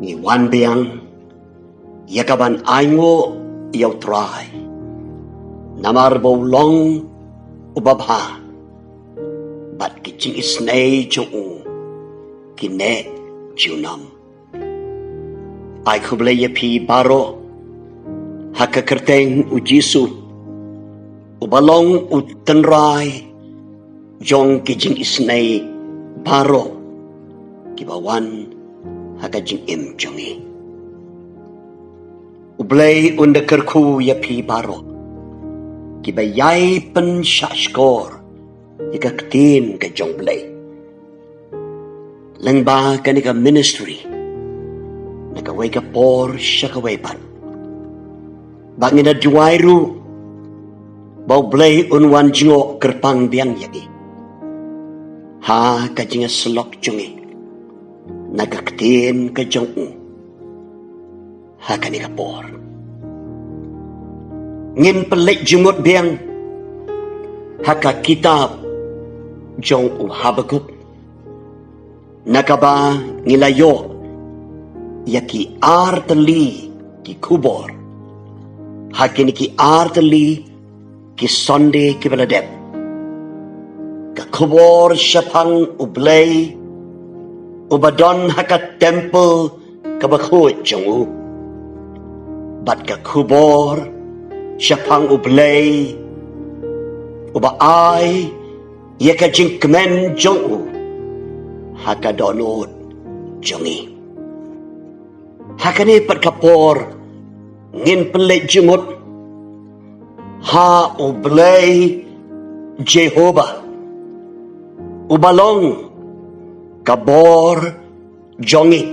Ngi wan biang yakaban aingo yaw try namar bo long ubabha bat kiching isnay chung kine junam ay kuble yapi baro hakakerteng ujisu ubalong utenray Jong kijing isnay baro kibawan hakajing jongi Blei undakerku yapi baro kibayay pen syashkor ikaktin ke Jong Blei langba kanika ministry nakaway ka por siya kawaypan bangin na duwayru baw Blei unwan jingo kerpang biang yagi ha kajinga selok jungi nagaktin ka Jong ha kanika por ngin pelik jumut biang haka kitab Jong Habakkuk nakaba ngilayo yaki arteli ki kubor hakini ki arteli ki sonde ki baladep ka kubor syapang Blei ubadon haka temple kabakut Jong bat ka kubor syapang Blei uba ay yaka jingkemen Jong haka donut Jongi hakane pat kapor ngin pelik jumut ha Blei Jehovah ubalong kabor Jongi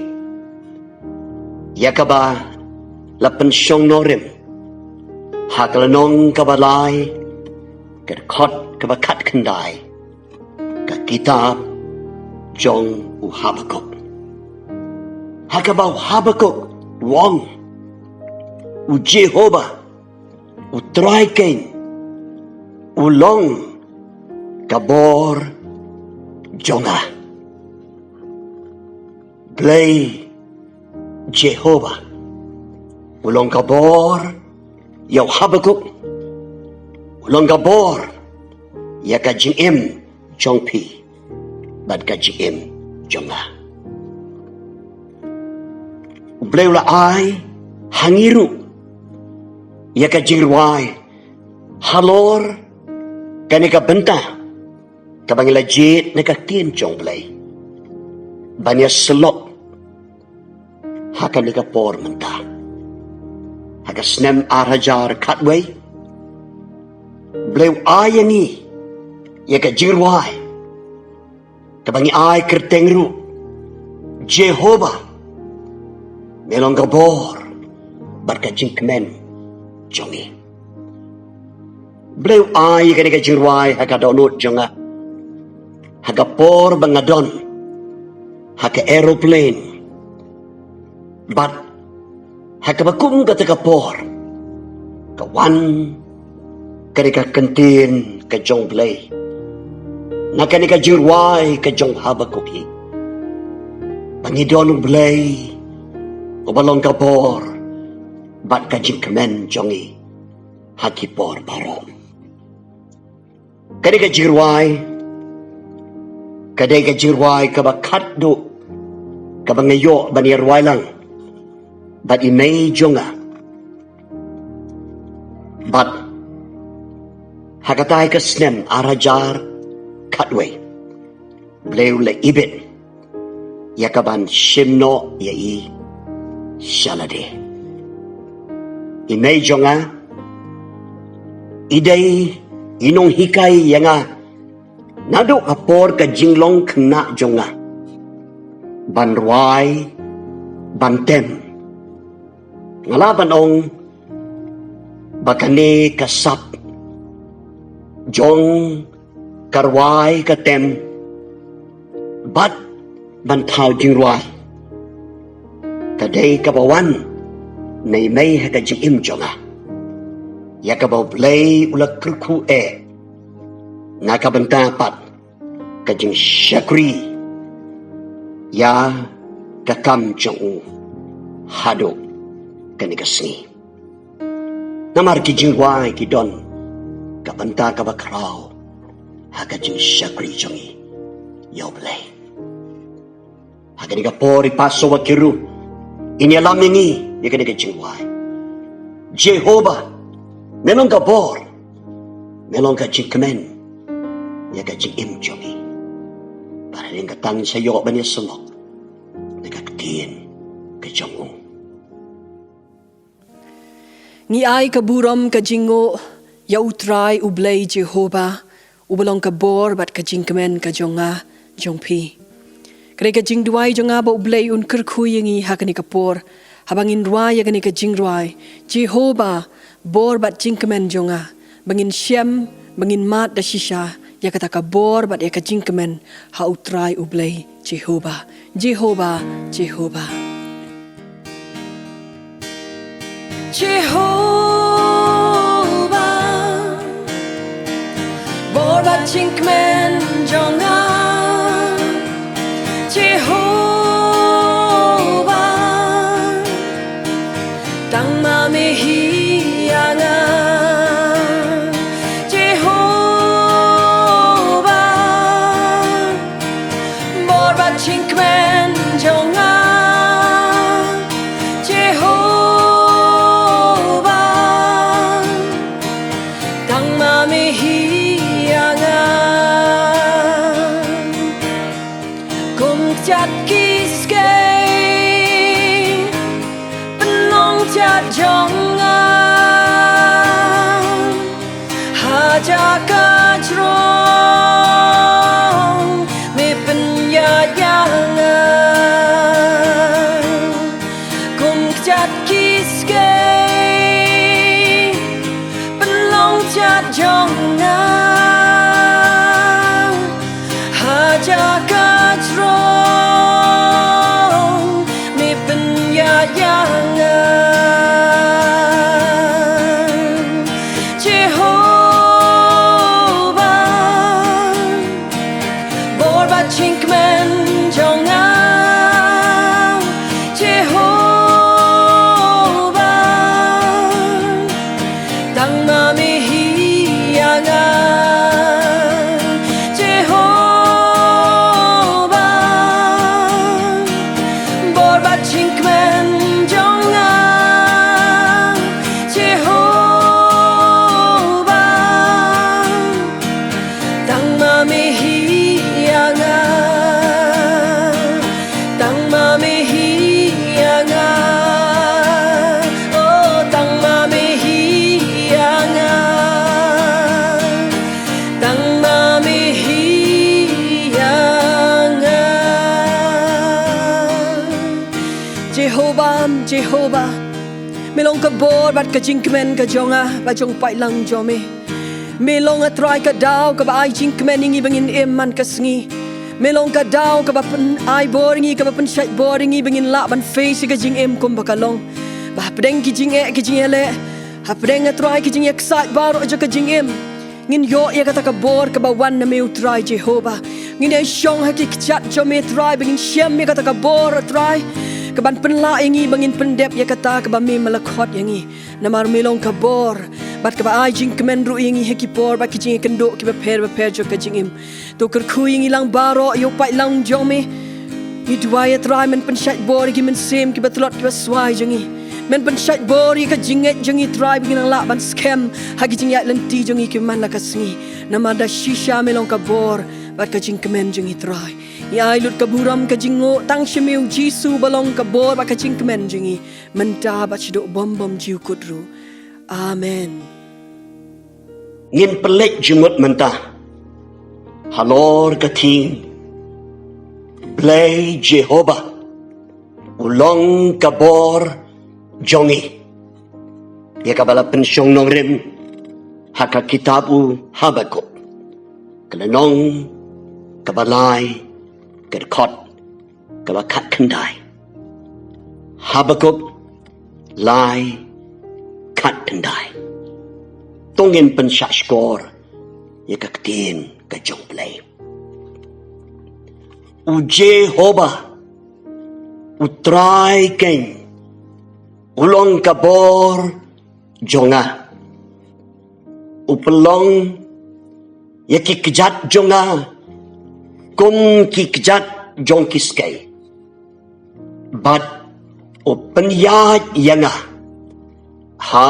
yakaba lapen syong norim hakalanong kabalay kerkot kabakat kendai ka kitab Jong Habakkuk hakabaw Habakkuk wong Jehovah traiken ulong kabor Jonga Blei Jehovah ulong kabor yaw Habakkuk ulong kabor yaka jing Jongpi bad ka jing Jonga Blei ula ay hangiru yaka jingruay halor kanika benta kabangila jit nakaktin Jong Blei banya selok hakanika por menta haka snem arajar katway Blei ayangi yaka jingruay kabangi ay kertengru Jehovah melong kabor barka jingkemen Jongi Blei ay kanika jingruay haka donut Jonga haka por bangadon haka aeroplane bat haka bakum kata kapor kawan kanika kentin ka Jong Blei na kanika jingruay ka Jong Habakkuk pangidon Blei ubalong kapor bat ka jingkemen Jongi hakipor baro kanika jingruay kadai ka jingruay kabakat do kabangayo banirway lang bat imay Jonga bat hakatay ka snem arajar katway Blei ula ibit yakaban shimno yai shalade imay Jonga iday inong hikay yanga nado kapor ka jinglong kena Jonga banruay bantem ngalaban ong bakane kasap Jong karway katem bat bantaw jingruay kaday kabawan na may hakajing Jonga yakabaw Blei ulak kerku nakabantapat kajing syakri ya kakam Jong hado kanigasni. Namar ki jingwai ki don kabanta ka bakraw haga jing syakri jongi yaw Blei. Haga niga pori paso wakiru ini alam ini yaga niga jingwai. Jehovah melong ka bor melong ka jingkemen yaga jing im jongi. Para niga tangin sa yaw banya selok niga ketin ke Jong. Ni ai kaburam ka jingo ya utrai u Blei Jehovah ubalong ka bor bat ka jingkemen ka Jonga Jongpi. Kare ka jingduai Jonga ba u Blei un kerkhui ngi hakani ka por habangin ruai ya gani ka jingruai Jehovah bor bat jingkemen Jonga bangin syam bangin mat da shisha ya kata ka bor bat ya ka jingkemen ha utrai u Blei Jehovah Jehovah Jehovah Jehovah borbat jingkemen Jonga Jehovah tang mami hianga Jehovah borbat jingkemen Jonga Jonga hajaka Jong me penyayangan kum jat kiske penlong jat Jonga hajaka Jong me penyayangan Jehovah melong ka bor bat ka jingkemen ka Jonga ba jong pai lang jome melong atrai ka daw ka ba ai jingkemen ingi bangin eman ka sngi melong ka daw ka ba pen ai boringi ka ba pen syat boringi bangin la ban face ka jing em kum bakalong ba pedeng ki jing ele ha pedeng atrai ki jing excited baro aja ka jing em ngin yo ya kata ka bor ka ba wan na me utrai Jehovah ngin ai syong ha ki chat jome try bangin syam ya kata ka bor try kaban penla yangi bangin pendep ya kata kaba me malakot yangi namar melong kabor bat kaba ai jing kemen ru yangi hekipor ba kijing kendo kiba per jo ka jingim to kerku yangi lang baro yo pai lang jome ni duaya try men pensat bor gi men sem kiba tlot kiba swai jangi men pensat bor ka jinget jangi try bingin la ban scam hagi jing ya lenti jangi kiman la kasngi namada shisha melong kabor bat ka jing kemen jangi try ya ilut kaburam ka jingo tang shimiu jisu balong ka bor ba ka jing kemen jingi menta ba chido bom jiu kudru amen ngin pelek jumut menta halor ka tin Blei Jehovah ulong ka bor jongi ya ka bala pensyong nong rim haka kitabu Habakkuk kelenong kabalai kedekot kabakat kendai Habakkuk lai kat kendai tongin pensyak skor ya kaktin ka Jong Blei u Jehovah u try ken ulong kabor jonga upelong yaki kejat jonga kum ki kejat jong kiskai bat upen ya yanga ha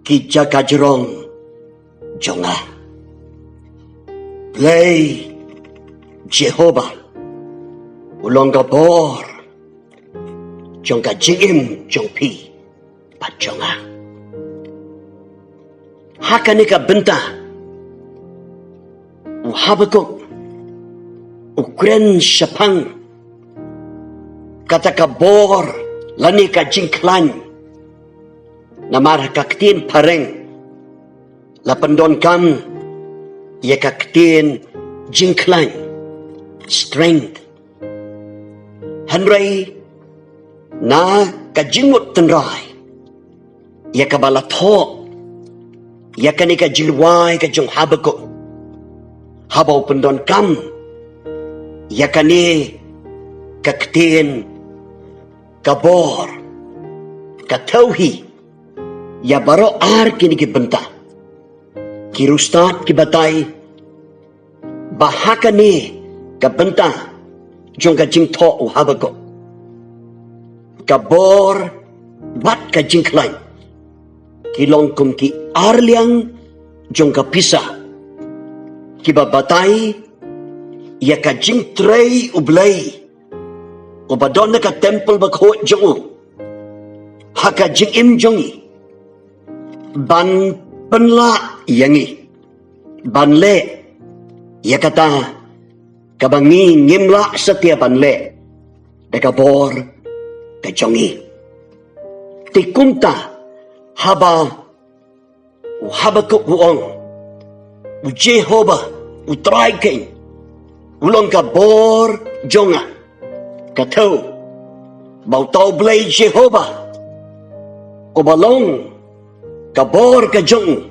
ki jaga jerong jonga Blei Jehovah ulong kabor jong ka jingim jong pi pat jonga hakani ka benta Habakkuk ukren syapang kata ka bor lani ka jingklan namar ka ktin pareng la pendon kam ya ka ktin jingklan strength Henry na ka jingmut tenrai ya ka balato ya ka ni ka jilwai ka jong Habakkuk habau pendon kam ya ka ni ka ktin kabor ka tauhi ya baro ar kini ki benta ki rustat ki batai bahaka ni ka benta jong ka jing to u Habakkuk kabor bat ka jing klai ki longkum ki arliang jong ka pisah ki babatai ya ka jing trei u Blei u badon ka temple ba kho jong ha ka jing im jongi ban penla yangi ban le ya kata ka bangi ngimla setiap ban le da ka bor ka jongi tikumta haba u Habakkuk uong u Jehovah u traike ulong ka bor jonga ka tau bau tau Blei Jehovah o balong ka bor ka jong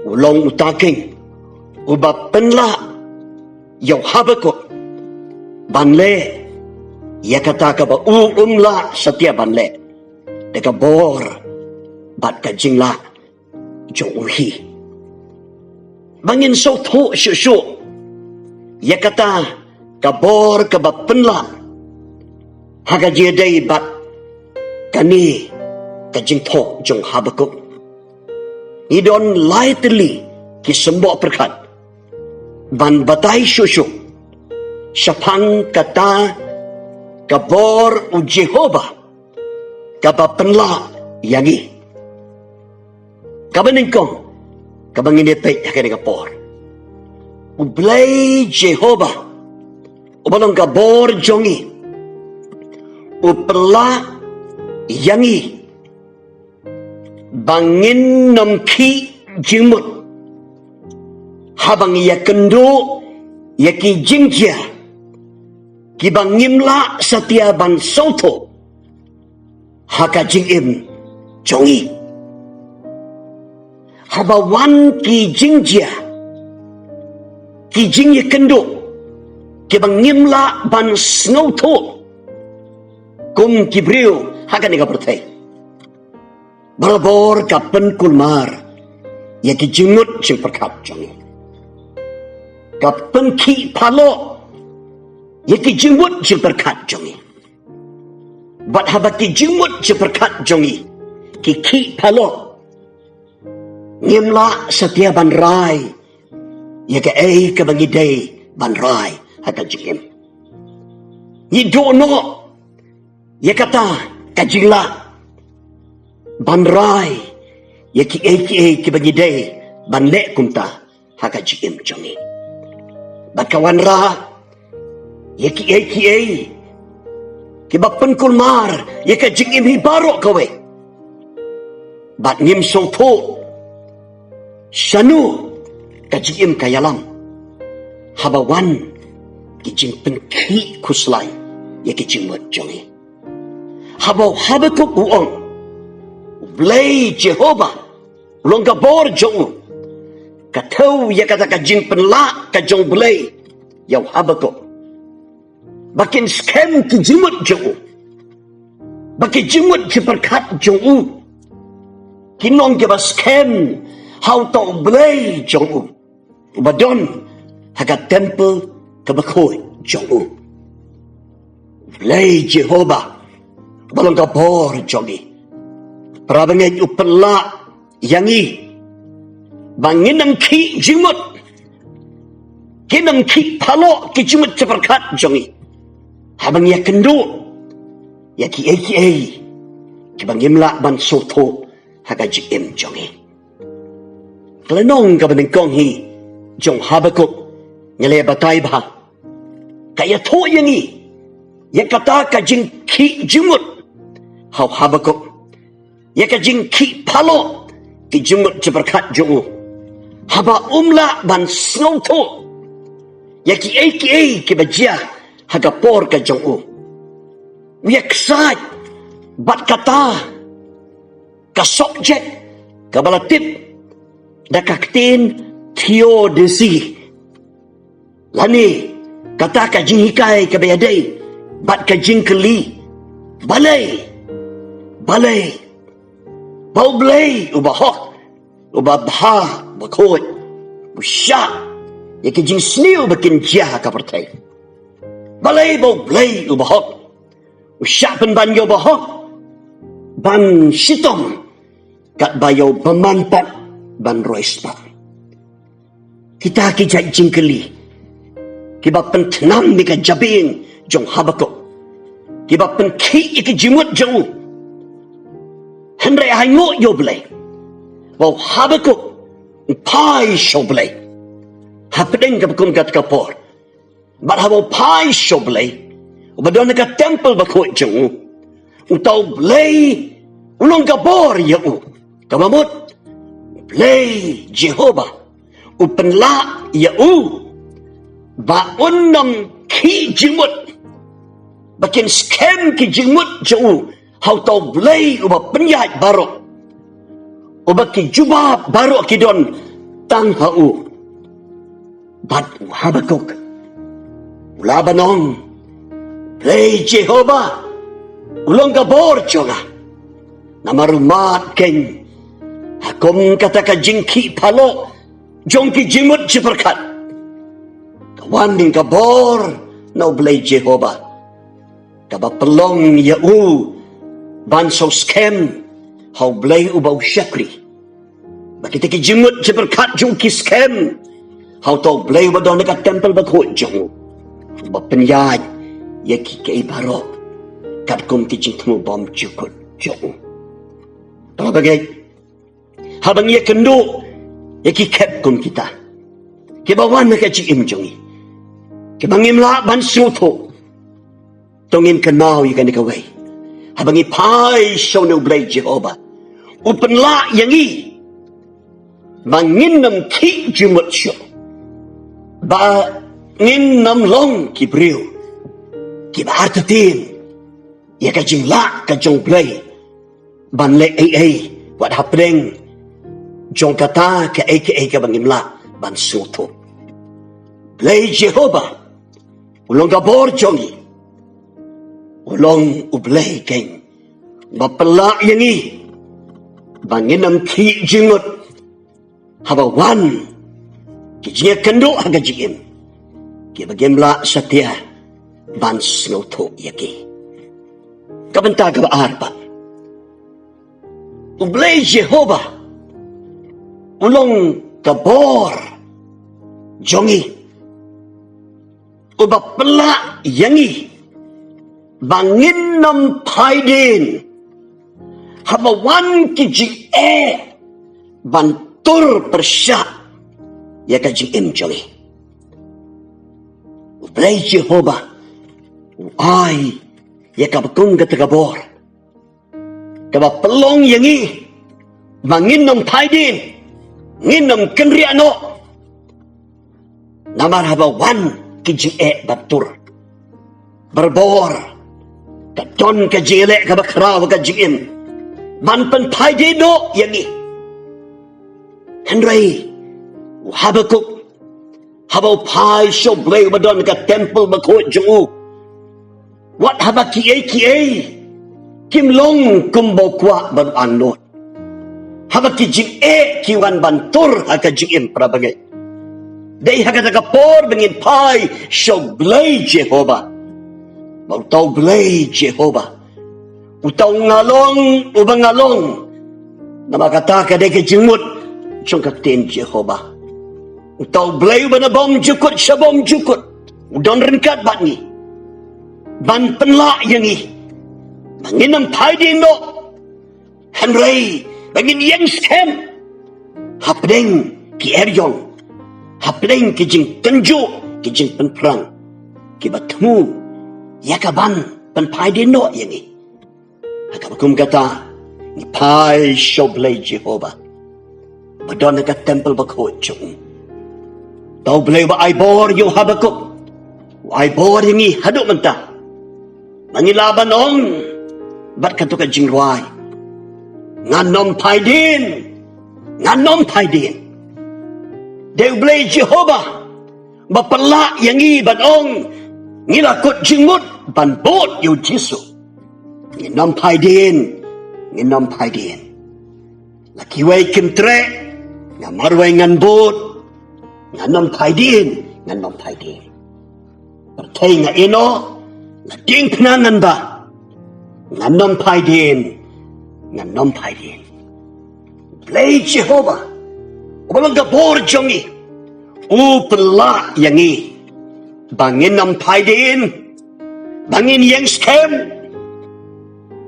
ulong utaking uba penla yaw Habakkuk banle ya kata ka ba umla setiap banle de ka bor bat ka jingla jong uhi bangin so tho shu ya kata kabor ka ba penla haga je dai bat kani ka jing tho jong Habakkuk idon lightly ki sembok perkat ban batai shu syapang kata kabor u Jehovah ka ba penla yangi kabaningkong kabangin ipay hakani kapor u Blei Jehovah u balong kabor jongi u pela yangi bangin nomki jimut habang ya kendo ya ki jingja ki bangimla satia ban soto haka jingim jongi habawan ki jingja ki jingya kendo ki bangimla ban snowto kum ki brio haka ni kapertai balabor kapen kulmar ya ki jingmut jing perkat jongi kapen ki palo ya ki jingmut jing perkat jongi bat haba ki jingmut jing perkat jongi ki palo ngimla setia ban rai ya ke ke bagi day ban rai haka jingim ni dono ya kata kajingla ban rai ya ki ke bagi day ban le kumta haka jingim jongi bakawan ra ya ki ki bapen kulmar ya ka jingim hi barok kawe bat ngim so tho Shanu kajim kayalam habawan kijing penki kuslai ya kijing mot jongi habau Habakkuk uong Blei Jehovah longga bor jong katau ya kata kajing penla kajong Blei yaw Habakkuk bakin scam kijing mot jong bagi jimut ki berkat Jong kinong ki baskem how to Blei Jong ubadon haga temple ka bakoi Jong Blei Jehovah balong ka bor Jongi prabangai upela yangi banginam ki jimut kinam ki palo ki jimut ki berkat Jongi habang ya kendo ya ki bang imla ban soto haga jim Jongi klenong ka benengkong hi Jong Habakkuk nyale batai bah kaya to yangi ya kata ka jing ki jimut hau Habakkuk ya ka jing ki palo ki jimut ki berkat Jong haba umla ban soto ya ki bajia haga por ka Jong wiaksat bat kata ka subject ka balatip da kaktin theodisi lani kata ka jinghikai ka bayadai bat ka jingkeli balai bau Blei ubahok ubabha bakoi usha ya ka jing sniu bakin jia ka pertai balai bau Blei ubahok usyapan ban yo bahok ban sitong kat bayo pemantat ban roispa kita kijai jingkeli kiba pentenam mika jabin Jong Habakkuk kiba penki iki jimut Jong henry hango yo Blei wow Habakkuk pai sho Blei hapedeng kapakum kat kapor bat habo pai sho Blei ubadon ka temple bakoi Jong utau Blei ulong ka bor ya kamamut Blei Jehovah upenla ya ba unnam ki jimut bakin scam ki jimut Jong hau tau Blei uba penyat barok uba ki jubab barok ki don tang hau bat Habakkuk ulabanong Blei Jehovah ulong ka bor Jonga namarumat ken hakom kata ka jingki palo Jong ki jimut si berkat kawan din ka bor no Blei Jehovah kaba pelong ya ban so scam how Blei ubau syakri bakit ki jimut si berkat Jong ki scam how to Blei wadon ka temple bakot Jong bapenyaj ya ki kay barok kat kum ki jing temu bom cukut Jong bagay habang ya kendo ya ki kep kum kita ki bawan ka jing Jongi ki bangim la ban soto tongin kenau ya kan kawai habang ipai show no Blei Jehovah upen la yangi bangin nam ki jumut syo ba ngin nam long ki briu ki bartatin ya ka jing la ka Jong Blei ban le wat hapdeng Jong kata ka ka bangim la ban soto Blei Jehovah ulong ka bor Jongi ulong Blei keng bapela yangi bangin nam ki jingut haba wan ki jinga kendo haga jingim ki bagim la satya ban snoto yaki kabanta ka arpa Blei Jehovah ulong kabor Jongi uba pela yangi bangin nam paidin haba wan ki bantur persya ya ka jing Jongi Blei Jehovah ai ya ka bakung ka tagabor ka ba pelong yangi bangin nam paidin nginam kenriano namar haba wan ki batur berbor ka don ka jile ka bakraw ka jim man pen paidino yangi Henry Habakkuk haba pai show Blei badon ka temple bakot Jong wat haba ki Kim long kumbokwa ban anot. Habaki jing kiwan bantur haka jing prabangai. Dei haka takapor bengin pai show Blei Jehovah. Mau tau Blei Jehovah. Utau ngalong ubang ngalong. Nama kata kadai ke jengmut jong kakten Jehovah. Utau Blei bana bom jukut syabom jukut. Udon ringkat bat ni. Ban penlak yang ni. Manginam pai di no. Henry. Bangin yang scam. Hapdeng ki eryong. Hapdeng ki jing tenju. Ki jing penperang. Ki batmu. Yakaban penpai di no yang ni. Habakkuk kata. Ni pai show Blei Jehovah. Badon naga temple bakho Jong. Tau Blei ba ai bor yo Habakkuk. Ai bor yang ni haduk mentah. Mangilaban ong. Bat katuka jing ruai. Nganom pai din. Nganom pai din. Deu Blei Jehovah. Bapelak yang i ban ong. Ngilakut jingmut ban bot yu Jisu. Nganom pai din. Nganom pai din. Laki wai kim tre. Ngamar wai ngan bot. Nganom pai din. Nganom pai din. Pertai nga ino. Lading penangan ba. Nganom pai din. Nganom pai din. Blei Jehovah. Ubalang gabor jongi. Upela yang i. Bangin nam pai din. Bangin yang scam.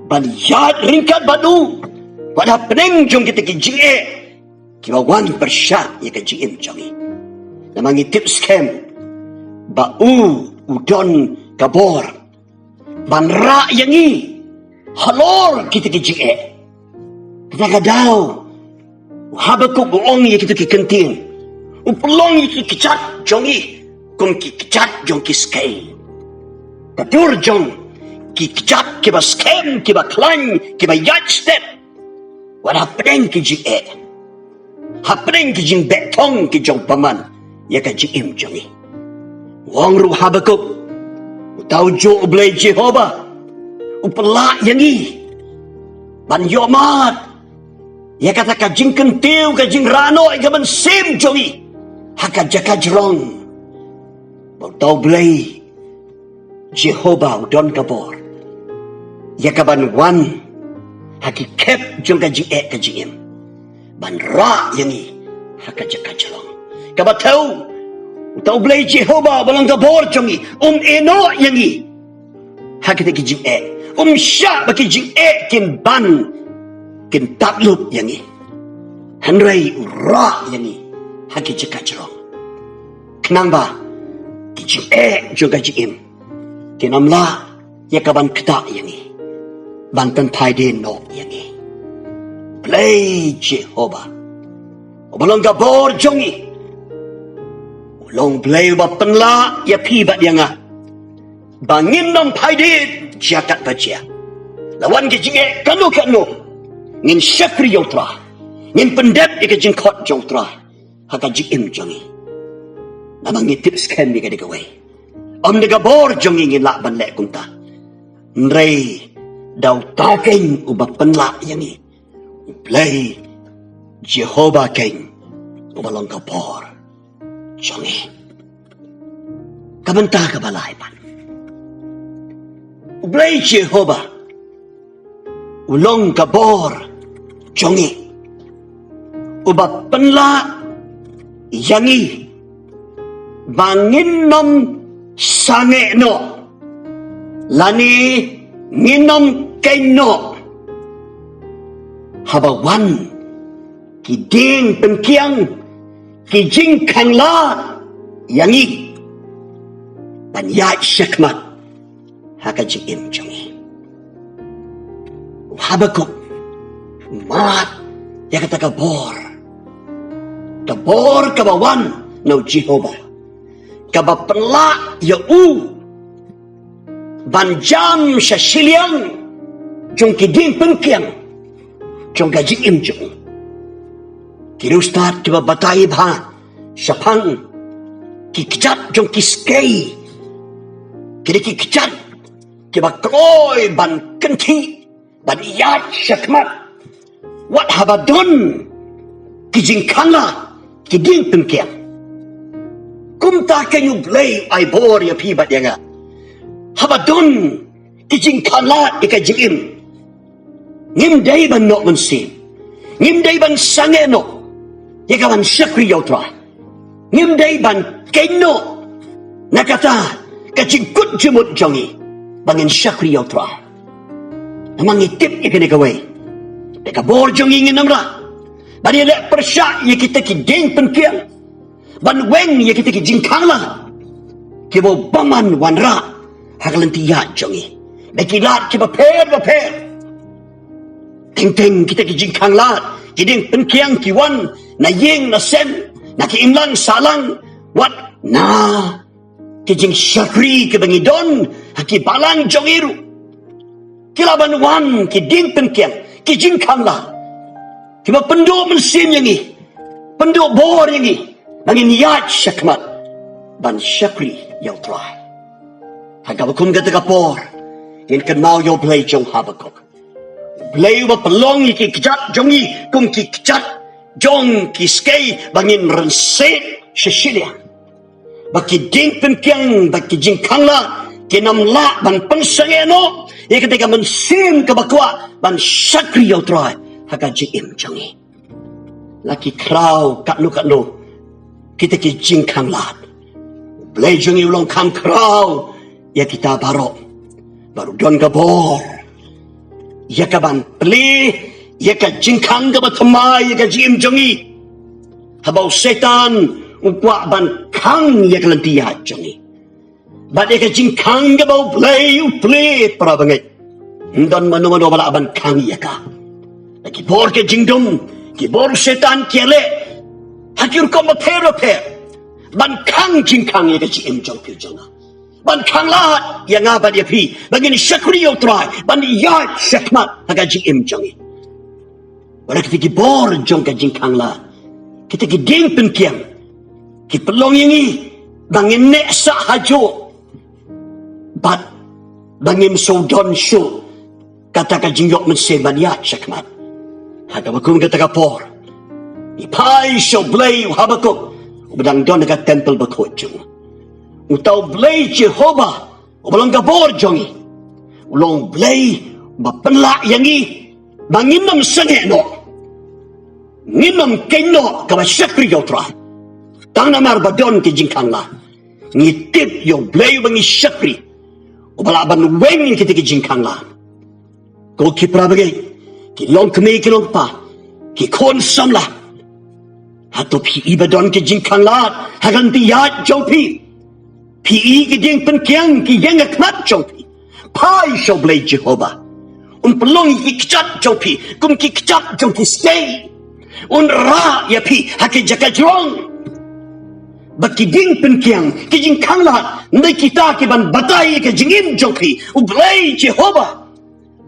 Ban yad ringkat badu. Pada peneng jong kita kijing Kiwawan bersyak ya kajim jongi. Namangi tip scam. Bau udon gabor. Ban ra yang i. Halor kita kijing Kita kadau. Habakkuk buong ya kita kikenting. Upelong ya kita kicat jongi. Kum kicat jong kiskay. Kadur jong. Kicat kiba scam kiba klan kiba yard step. Wala pedeng kijing Hapeng kijing betong kijong paman. Ya kajim jongi. Wong ru Habakkuk. Utau jo Blei Jehovah. Upelak yang i. Ban yomat. Ya kata kajing kentiu, kajing rano, ikaman sim jongi. Haka jaka jerong. Bautau Blei Jehovah udon kabor. Ya kaban wan. Haki kep jong kajing kajing ban ra yang i. Haka jaka jerong. Kabatau. Utau Blei Jehovah balang kabor jongi. Eno yang i. Haki te kajing syak baki jing kin ban. Kin taklub yang ni. Henry ura yang ni. Haki jika jerong. Kenang ba? Ki jing juga jing Kin amla. Ya kaban ketak yang ni. Bantan pai din no yang ni. Blei Jehovah. Obalong gabor jongi. Ulong Blei ba penla. Ya pi bat yang ah. Bangin nom pai din. Jakat baca. Lawan ke jing kanu. Ngin syakri yang terah. Ngin pendep ika jengkot yang terah. Haka jing jongi. Namang ngitip scam ika digawai. Om negabor jongi ngin lak ban lek kunta. Nrei. Daw takeng ubah penlak yang ni. Blei Jehovah keng. Ubalong gabor jongi. Kabantah kabalay pan. Blei Jehovah. Ulong gabor jongi. Uba penla yangi. Bangin nom sange no. Lani nginom kay no. Habawan kiding penkiang kijing kangla yangi. Banyat syakmat haka jing jongi. Habakkuk mat ya kata kabor kabawan no Jehovah kabapenla ya banjam sa Shillong jong kiding penkiang jong gajing jong kirustat kiba batay ba syapang kikjat jong kiskay kiri kikjat kiba kroy ban kenti ban iyat syakmat wat habadon kijing kangla kiding pengkiang kumta kanyu Blei ai bor ya pi bat yanga habadon kijing kangla ikajim ngim dai ban no mensim ngim dai ban sange no yakaban syakri yautra ngim dai ban keno nakata kajingkut jemut jongi bangin syakri yautra namang itip ikene kawai deka bor jongi ngin namra bani lek persyak ye kita ki ding penkiang ban weng ye kita ki jingkang la kibo baman wanra hakalantiya jongi bekilat kiba per ting kita ki jingkang la ki ding penkiang ki wan na yeng na sen na ki imlang salang wat na kijing syakri ke bangidon haki balang jongiru kilaban wan ki ding penkiang ki jingkang la kiba penduk mensim yangi penduk bor yangi bangin yat syakmat ban syakri yautra hagabakum kata kapor in kenau yo Blei jong Habakkuk Blei wa pelong ki kejat jongi kum ki kejat Jong ki skei bangin renset sesilia baki ding penkiang baki jingkang la kinam la ban pensangeno ye ketika mensim ke bakwa ban syakri yautra haka jim jongi laki krau katnu kita ki jingkang la Blei jongi ulong kam krau ya kita baru don gabor ya kaban Blei ya ka jingkang ga batamai ya ka jim jongi habau setan ukwa ban kang ya kalantia jongi bad ya ka jingkang ga bau Blei para bangai dan mano bala ban kang ya ka lagi bor ke jingdom ki bor setan kiale hakir ko per ban kang jingkang ya ka jim jong pi jonga ban kang la ya ngaba dia pi bangin syakri yo try ban ya syakmat haka jim jongi wala kita bor jong ka jingkang la kita ki ding penkiang ki pelong ini bangin nek sa hajo bat bangin sodon syo kata ka jingyok menseban ya syakmat haka bakum kata ka por ipai syo Blei Habakkuk ubadang don ka temple bakot jong utau Blei Jehovah ubalang ka bor jongi ulong Blei bapenla yangi bangin nam sange no nginam keno kawa syakri yautra tang namar badon ki jingkang la ngitip yo Blei bangi syakri ubalaban weng kita ki jingkang la ko ki prabagai ki long kemi ki long pa ki kon sam la hato pi ibadon ki jingkang la hagan tiyat jopi pi ki jing penkiang ki yang akmat jopi pai syo Blei Jehovah pelong ki kecap jopi kum ki kecap jopi stay ra ya pi haki jaka Jong baki ding penkiang ki jing kangla ndai kita ki ban batai ke jingim jopi Blei Jehovah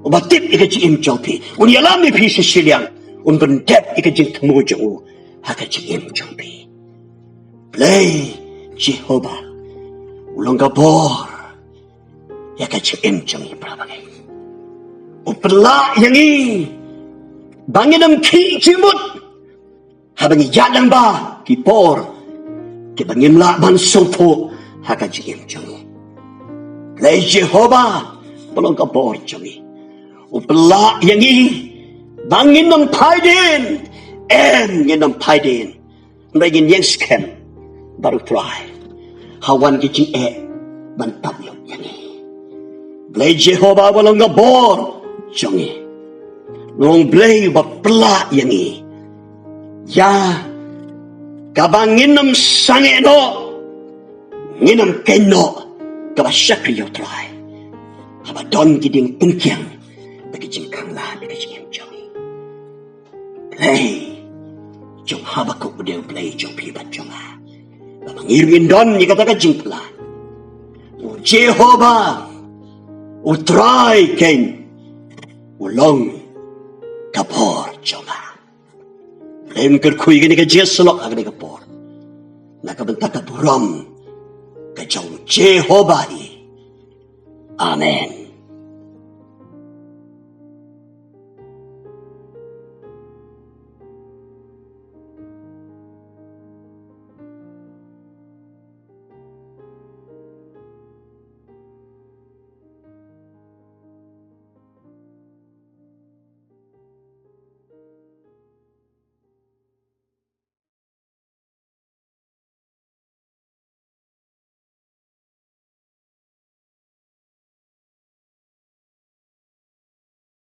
ubatip ke jingim jopi yalami pi sesilang bendep ke jing kemojo haka jingim jopi Blei Jehovah ulong gabor ya ka jingim jongi prabagai upela yangi banginam ki jimut habangi jalang ba kipor ki bangim la ban sopo haka jim jongi Blei Jehovah belong ka bor jongi upela yangi banginam paiden nginam paiden bagin yang scam baru try hawan ki jing ban tabyo yangi Blei Jehovah belong ka bor jongi long Blei bapla yangi ya kabanginam sange no nginam keno kaba syakri yautra habadon kiding penkiang bagi jingkang la bagi jingim jongi Blei jong Habakkuk budeu Blei jong pibat jonga babangirwin don ni kata ka jingkla Jehovah utrai ken ulong kapor jonga Blei kerkui gini ka jeselok agni kapor nakabentak ka buram ka jong Jehovah Amen.